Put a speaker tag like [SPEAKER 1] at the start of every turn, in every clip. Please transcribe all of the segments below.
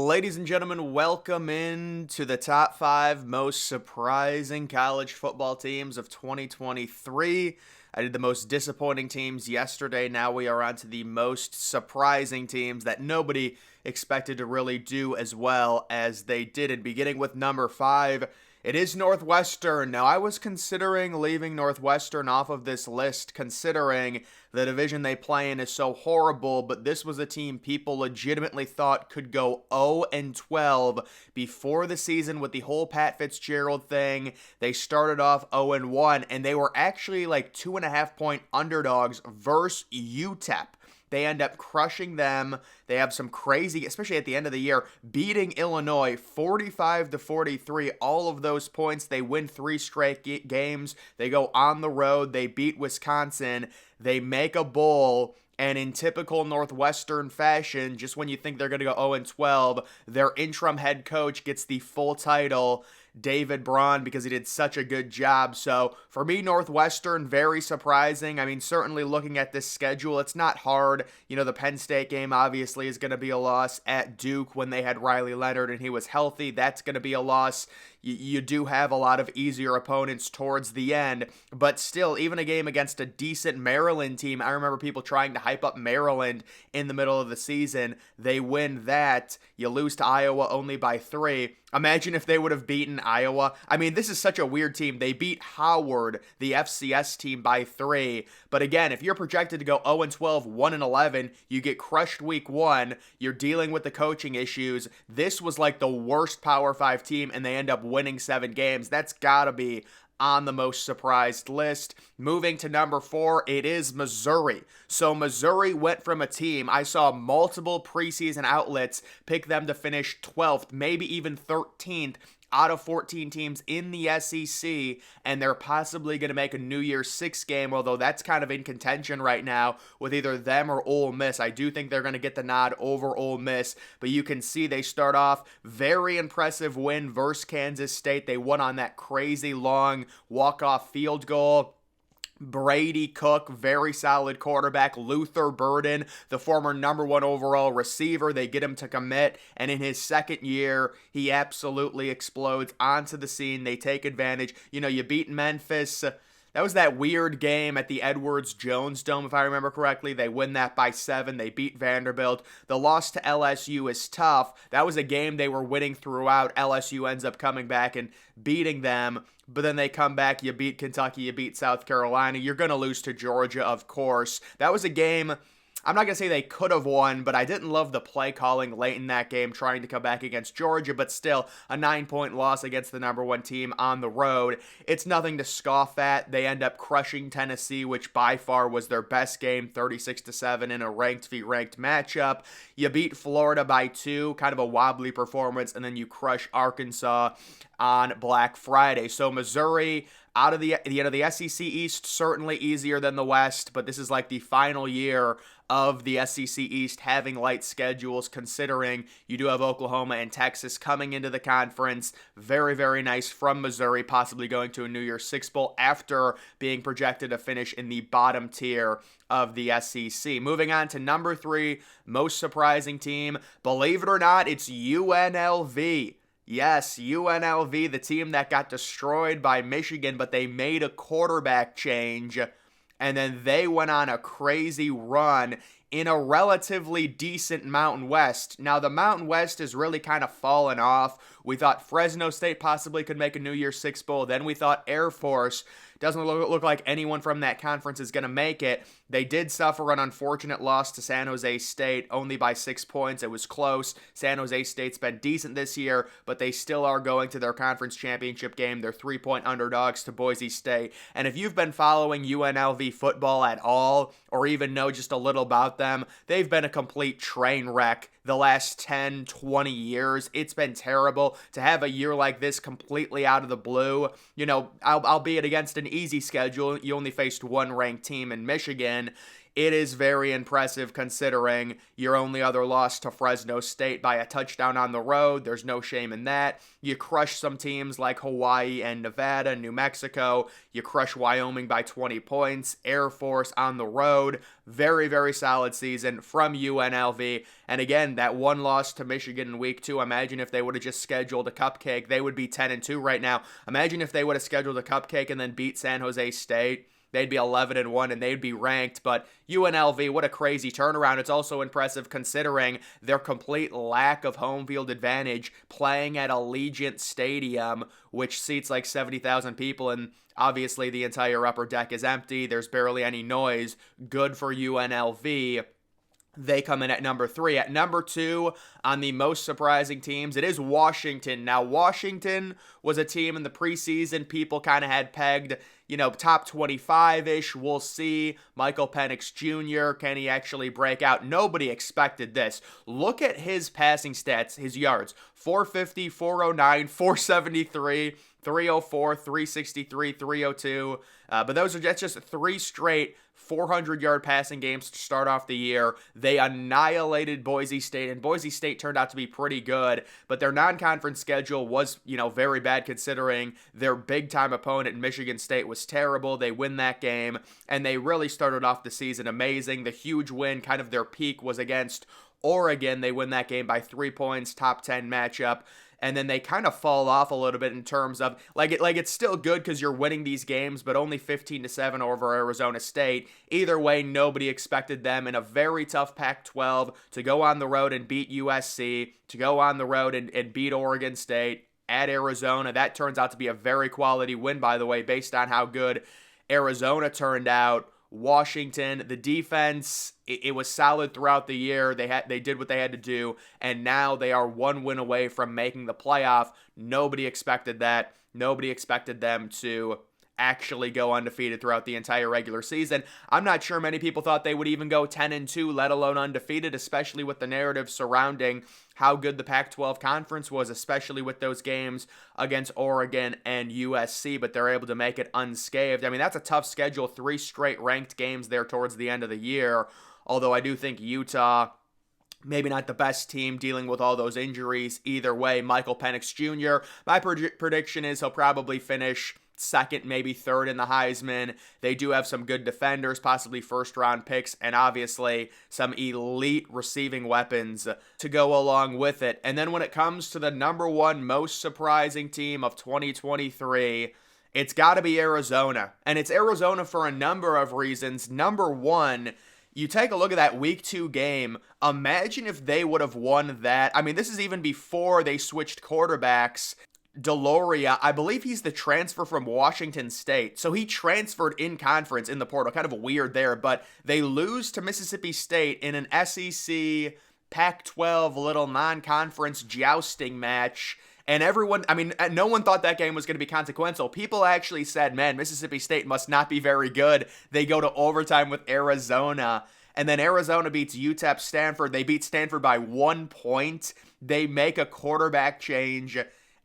[SPEAKER 1] Ladies and gentlemen, welcome in to the top five most surprising college football teams of 2023. I did the most disappointing teams yesterday. Now we are on to the most surprising teams that nobody expected to really do as well as they did. And beginning with number five, it is Northwestern. Now, I was considering leaving Northwestern off of this list, considering the division they play in is so horrible, but this was a team people legitimately thought could go 0-12 before the season with the whole Pat Fitzgerald thing. They started off 0-1, and they were actually like 2.5-point underdogs versus UTEP. They end up crushing them. They have some crazy, especially at the end of the year, beating Illinois 45-43. All of those points, they win 3 straight games. They go on the road. They beat Wisconsin. They make a bowl. And in typical Northwestern fashion, just when you think they're going to go 0-12, their interim head coach gets the full title, David Braun, because he did such a good job. So for me, Northwestern, very surprising. I mean, certainly looking at this schedule, it's not hard. You know, the Penn State game obviously is going to be a loss. At Duke, when they had Riley Leonard and he was healthy, that's going to be a loss. You do have a lot of easier opponents towards the end, but still, even a game against a decent Maryland team, I remember people trying to hype up Maryland in the middle of the season. They win that. You lose to Iowa only by 3. Imagine if they would have beaten Iowa. I mean, this is such a weird team. They beat Howard, the FCS team, by 3. But again, if you're projected to go 0-12, 1-11, you get crushed week 1, you're dealing with the coaching issues. This was like the worst Power 5 team, and they end up winning 7 games. That's gotta be on the most surprised list. Moving to number 4, it is Missouri. So Missouri went from a team, I saw multiple preseason outlets pick them to finish 12th, maybe even 13th out of 14 teams in the SEC, and they're possibly going to make a New Year's 6 game, although that's kind of in contention right now with either them or Ole Miss. I do think they're going to get the nod over Ole Miss, but you can see they start off very impressive win versus Kansas State. They won on that crazy long walk-off field goal. Brady Cook, very solid quarterback. Luther Burden, the former number 1 overall receiver, they get him to commit, and in his second year, he absolutely explodes onto the scene. They take advantage. You know, you beat Memphis. That was that weird game at the Edwards-Jones Dome, if I remember correctly. They win that by 7. They beat Vanderbilt. The loss to LSU is tough. That was a game they were winning throughout. LSU ends up coming back and beating them. But then they come back, you beat Kentucky, you beat South Carolina. You're going to lose to Georgia, of course. That was a game, I'm not going to say they could have won, but I didn't love the play calling late in that game trying to come back against Georgia, but still a 9-point loss against the number 1 team on the road. It's nothing to scoff at. They end up crushing Tennessee, which by far was their best game, 36-7 in a ranked v. ranked matchup. You beat Florida by 2, kind of a wobbly performance, and then you crush Arkansas on Black Friday. So Missouri, out of the SEC East, certainly easier than the West, but this is like the final year of the SEC East having light schedules, considering you do have Oklahoma and Texas coming into the conference. Very, very nice from Missouri, possibly going to a New Year's Six Bowl after being projected to finish in the bottom tier of the SEC. Moving on to number 3, most surprising team. Believe it or not, it's UNLV. Yes, UNLV, the team that got destroyed by Michigan, but they made a quarterback change, and then they went on a crazy run in a relatively decent Mountain West. Now, the Mountain West has really kind of fallen off. We thought Fresno State possibly could make a New Year's Six Bowl. Then we thought Air Force. Doesn't look like anyone from that conference is going to make it. They did suffer an unfortunate loss to San Jose State, only by 6 points. It was close. San Jose State's been decent this year, but they still are going to their conference championship game. They're 3-point underdogs to Boise State. And if you've been following UNLV football at all, or even know just a little about them, they've been a complete train wreck the last 10, 20 years. It's been terrible to have a year like this completely out of the blue. You know, albeit against an easy schedule, you only faced one ranked team in Michigan. it is very impressive considering your only other loss to Fresno State by a touchdown on the road. There's no shame in that. You crush some teams like Hawaii and Nevada, New Mexico. You crush Wyoming by 20 points. Air Force on the road. Very, very solid season from UNLV. And again, that one loss to Michigan in week 2, imagine if they would have just scheduled a cupcake. They would be 10-2 right now. Imagine if they would have scheduled a cupcake and then beat San Jose State. They'd be 11-1 and they'd be ranked. But UNLV, what a crazy turnaround. It's also impressive considering their complete lack of home field advantage playing at Allegiant Stadium, which seats like 70,000 people, and obviously the entire upper deck is empty. There's barely any noise. Good for UNLV. They come in at number 3. At number 2, on the most surprising teams, it is Washington. Now, Washington was a team in the preseason people kind of had pegged, top 25-ish. We'll see. Michael Penix Jr., can he actually break out? Nobody expected this. Look at his passing stats, his yards. 450, 409, 473, 304, 363, 302. But that's just 3 straight 400-yard passing games to start off the year. They annihilated Boise State, and Boise State turned out to be pretty good, but their non-conference schedule was, very bad considering their big-time opponent, Michigan State, was terrible. They win that game, and they really started off the season amazing. The huge win, kind of their peak, was against Oregon. They win that game by 3 points, top 10 matchup. And then they kind of fall off a little bit in terms of, it's still good because you're winning these games, but only 15-7 over Arizona State. Either way, nobody expected them in a very tough Pac-12 to go on the road and beat USC, to go on the road and beat Oregon State at Arizona. That turns out to be a very quality win, by the way, based on how good Arizona turned out. Washington, the defense, it was solid throughout the year. They did what they had to do, and now they are 1 win away from making the playoff. Nobody expected that. Nobody expected them to actually go undefeated throughout the entire regular season. I'm not sure many people thought they would even go 10-2, let alone undefeated, especially with the narrative surrounding how good the Pac-12 conference was, especially with those games against Oregon and USC, but they're able to make it unscathed. I mean, that's a tough schedule, 3 straight ranked games there towards the end of the year, although I do think Utah, maybe not the best team dealing with all those injuries. Either way, Michael Penix Jr., my prediction is he'll probably finish second, maybe third in the Heisman. They do have some good defenders, possibly first-round picks, and obviously some elite receiving weapons to go along with it. And then when it comes to the number 1 most surprising team of 2023, it's got to be Arizona. And it's Arizona for a number of reasons. Number 1, you take a look at that week 2 game. Imagine if they would have won that. I mean, this is even before they switched quarterbacks. Deloria, I believe he's the transfer from Washington State. So he transferred in conference in the portal. Kind of weird there, but they lose to Mississippi State in an SEC Pac-12 little non-conference jousting match. And no one thought that game was going to be consequential. People actually said, man, Mississippi State must not be very good. They go to overtime with Arizona. And then Arizona beats UTEP Stanford. They beat Stanford by 1 point. They make a quarterback change,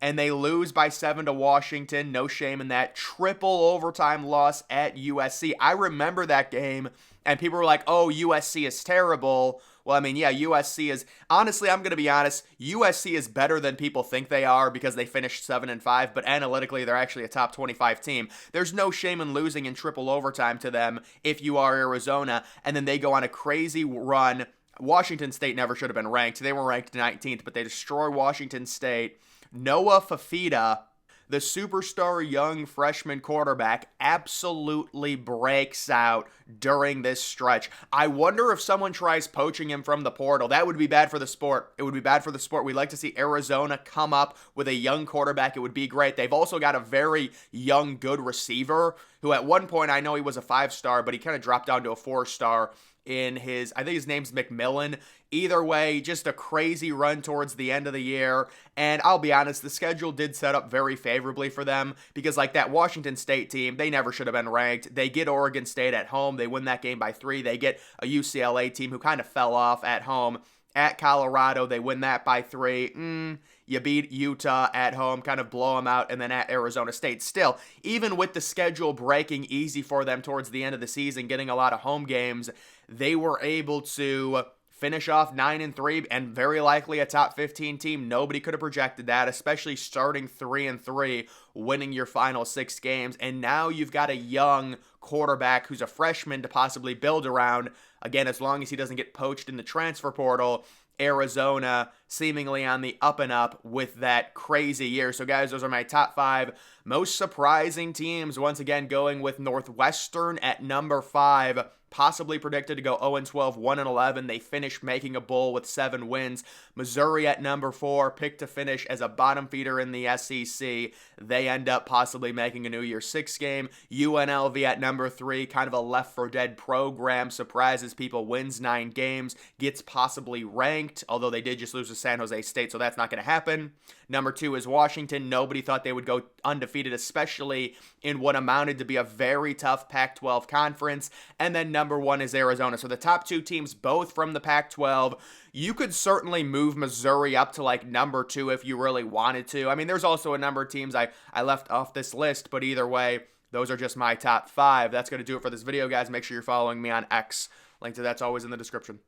[SPEAKER 1] and they lose by 7 to Washington. No shame in that. Triple overtime loss at USC. I remember that game, and people were like, oh, USC is terrible. Well, I mean, yeah, USC is, honestly, I'm going to be honest, USC is better than people think they are because they finished 7-5, but analytically, they're actually a top 25 team. There's no shame in losing in triple overtime to them if you are Arizona, and then they go on a crazy run. Washington State never should have been ranked. They were ranked 19th, but they destroy Washington State. Noah Fafita, the superstar young freshman quarterback, absolutely breaks out during this stretch. I wonder if someone tries poaching him from the portal. That would be bad for the sport. It would be bad for the sport. We'd like to see Arizona come up with a young quarterback. It would be great. They've also got a very young, good receiver who at one point, I know he was a 5-star, but he kind of dropped down to a 4-star in I think his name's McMillan. Either way, just a crazy run towards the end of the year. And I'll be honest, the schedule did set up very favorably for them because like that Washington State team, they never should have been ranked. They get Oregon State at home. They win that game by 3. They get a UCLA team who kind of fell off at home. At Colorado, they win that by 3. You beat Utah at home, kind of blow them out, and then at Arizona State. Still, even with the schedule breaking easy for them towards the end of the season, getting a lot of home games, they were able to finish off 9-3 and very likely a top 15 team. Nobody could have projected that, especially starting 3-3, winning your final 6 games. And now you've got a young quarterback who's a freshman to possibly build around. Again, as long as he doesn't get poached in the transfer portal. Arizona seemingly on the up and up with that crazy year. So guys, those are my top 5 most surprising teams. Once again, going with Northwestern at number 5. Possibly predicted to go 0-12, 1-11. They finished making a bowl with 7 wins. Missouri at number 4, picked to finish as a bottom feeder in the SEC. They end up possibly making a New Year's 6 game. UNLV at number 3, kind of a left-for-dead program. Surprises people, wins 9 games, gets possibly ranked, although they did just lose to San Jose State, so that's not going to happen. Number 2 is Washington. Nobody thought they would go undefeated, especially in what amounted to be a very tough Pac-12 conference. And then number 1 is Arizona. So the top 2 teams, both from the Pac-12. You could certainly move Missouri up to like number 2 if you really wanted to. I mean, there's also a number of teams I left off this list, but either way, those are just my top 5. That's going to do it for this video, guys. Make sure you're following me on X. Link to that's always in the description.